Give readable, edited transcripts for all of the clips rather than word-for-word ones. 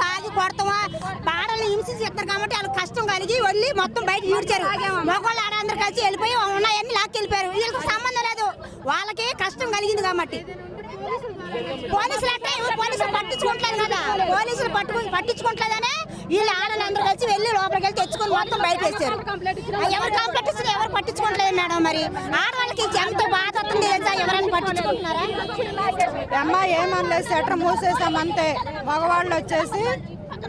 తాగి కొడతామా పాడలు హింసించి ఇస్తారు కాబట్టి వాళ్ళు కష్టం కలిగి వెళ్ళి మొత్తం బయట ఈడ్చారు. మగవాళ్ళు ఆడందరూ కలిసి వెళ్ళిపోయి ఉన్నాయన్నీ లాక్కెళ్ళిపోయారు. వీళ్ళకి సంబంధం లేదు, వాళ్ళకి కష్టం కలిగింది కాబట్టి. పోలీసులు అంటే పోలీసులు పట్టించుకోవట్లేదు కదా, పోలీసులు పట్టించుకోవట్లేదనే వీళ్ళు ఆడలందరూ కలిసి వెళ్ళి లోపలికి వెళ్ళి తెచ్చుకొని మొత్తం బయట వేసారు. ఎవరు కంప్లైంట్ ఇస్తారు, ఎవరు పట్టించుకోవట్లేదు మేడం. మరి ఆడవాళ్ళకి ఎంత బాధ వస్తుంది తెలుసా, ఎవరైనా పట్టించుకుంటున్నారా? అమ్మా ఏమనలేదు, షట్టర్ మూసేసాం అంతే.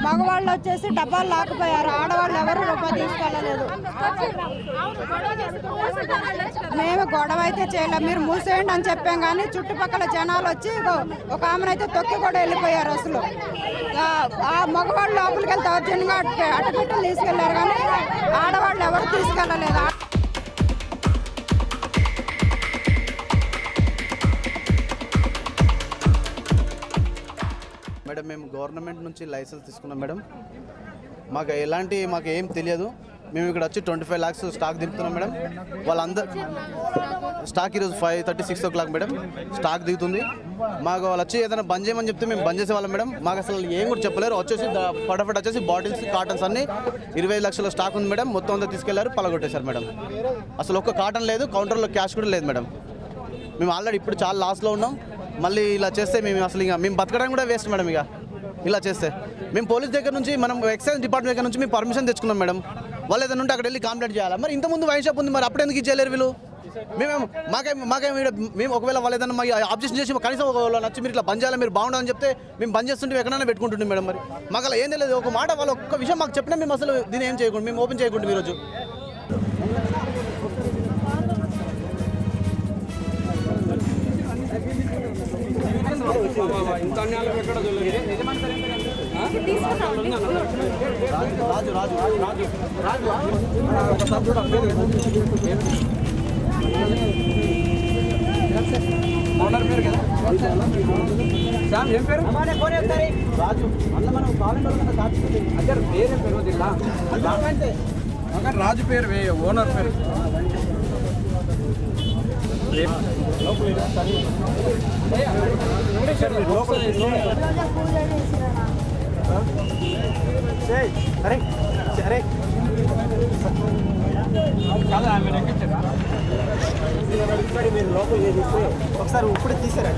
మగవాళ్ళు వచ్చేసి డబ్బాలు లాక్కుపోయారు. ఆడవాళ్ళు ఎవరు రూపాయి తీసుకెళ్ళలేదు. మేము గొడవ అయితే చేయలేం, మీరు మూసేయండి అని చెప్పాం. కానీ చుట్టుపక్కల జనాలు వచ్చి ఒక ఆమెనైతే తొక్కి కూడా వెళ్ళిపోయారు. అసలు ఆ మగవాళ్ళు లోపలికి వెళ్తే దౌర్జన్యంగా అటుపెట్టులు తీసుకెళ్లారు, కానీ ఆడవాళ్ళు ఎవరు తీసుకెళ్ళలేదు. మేడం మేము గవర్నమెంట్ నుంచి లైసెన్స్ తీసుకున్నాం మేడం. మాకు ఏం తెలియదు. మేము ఇక్కడ వచ్చి 25 lakhs స్టాక్ దిగుతున్నాం మేడం. వాళ్ళందరూ స్టాక్ ఈరోజు 5:36 o'clock మేడం స్టాక్ దిగుతుంది. మాకు వాళ్ళు వచ్చి ఏదైనా బంద్ చేయమని చెప్తే మేము బంద్ చేసేవాళ్ళం మేడం. మాకు అసలు ఏం కూడా చెప్పలేరు. వచ్చేసి ఫటాఫట్ వచ్చేసి బాటిల్స్ కాటన్స్ అన్ని 25 lakhs స్టాక్ ఉంది మేడం. మొత్తం అంతా తీసుకెళ్లారు, పలగొట్టేశారు మేడం. అసలు ఒక్క కాటన్ లేదు, కౌంటర్లో క్యాష్ కూడా లేదు మేడం. మేము ఆల్రెడీ ఇప్పుడు చాలా లాస్లో ఉన్నాం. మళ్ళీ ఇలా చేస్తే మేము అసలు మేము బతకడానికి కూడా వేస్ట్ మేడం. ఇలా చేస్తే మేము పోలీస్ దగ్గర నుంచి, మనం ఎక్సైజ్ డిపార్ట్మెంట్ దగ్గర నుంచి మేము పర్మిషన్ తెచ్చుకున్నాం మేడం. వాళ్ళు ఏదైనా ఉంటే అక్కడ వెళ్ళి కంప్లైంట్ చేయాలి. మరి ఇంతకుముందు వైన్ షాప్ ఉంది, మరి అప్పుడు ఎందుకు ఇచ్చేయలేరు వీళ్ళు? మేము ఒకవేళ వాళ్ళు ఏదైనా మా ఆబ్జెక్షన్ చేసి కనీసం ఒకవేళ నచ్చి మీరు ఇట్లా బంద్ చేయాలి, మీరు బాగుండాలని చెప్తే మేము బంద్ చేస్తుంటే ఎక్కడైనా పెట్టుకుంటుండే మేడం. మరి మాకు అలా ఏం తెలియదు. ఒక మాట వాళ్ళు ఒక్క విషయం మాకు చెప్పినా మేము అసలు దీన్ని ఏం చేయకుండా, మేము ఓపెన్ చేయకుండా ఈరోజు రాజు పేరు ఓనర్ పేరు మీరు లోపల చేస్తే ఒకసారి ఇప్పుడు తీసారా?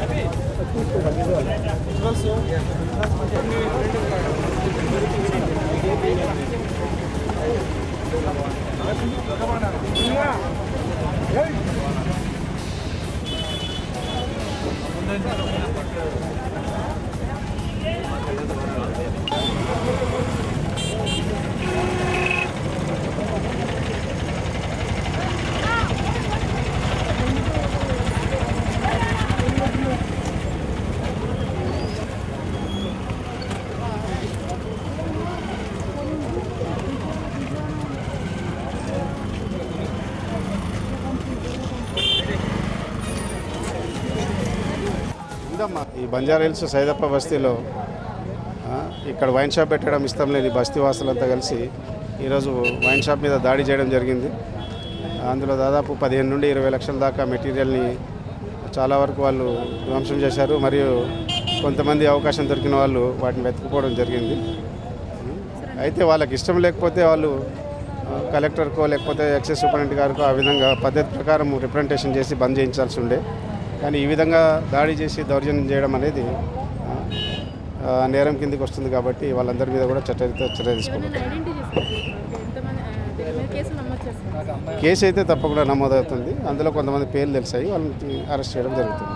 ఈ బంజారాహిల్స్ సైదప్ప బస్తీలో ఇక్కడ వైన్ షాప్ పెట్టడం ఇష్టం లేని బస్తీ వాసులంతా కలిసి ఈరోజు వైన్ షాప్ మీద దాడి చేయడం జరిగింది. అందులో దాదాపు 15 నుండి 20 లక్షల దాకా మెటీరియల్ని చాలా వరకు వాళ్ళు ధ్వంసం చేశారు. మరియు కొంతమంది అవకాశం దొరికిన వాళ్ళు వాటిని వెతుకుపోవడం జరిగింది. అయితే వాళ్ళకి ఇష్టం లేకపోతే వాళ్ళు కలెక్టర్కో లేకపోతే ఎక్సైజ్ సూపరింటెండెంట్ గారికో ఆ విధంగా పద్ధతి ప్రకారం రిప్రజెంటేషన్ చేసి బంద్ చేయించాల్సి ఉండే. కానీ ఈ విధంగా దాడి చేసి దౌర్జన్యం చేయడం అనేది నేరం కిందికి వస్తుంది. కాబట్టి వాళ్ళందరి మీద కూడా చర్య తీసుకోవాలి. కేసు అయితే తప్పకుండా నమోదవుతుంది. అందులో కొంతమంది పేర్లు తెలిసాయి, వాళ్ళని అరెస్ట్ చేయడం జరుగుతుంది.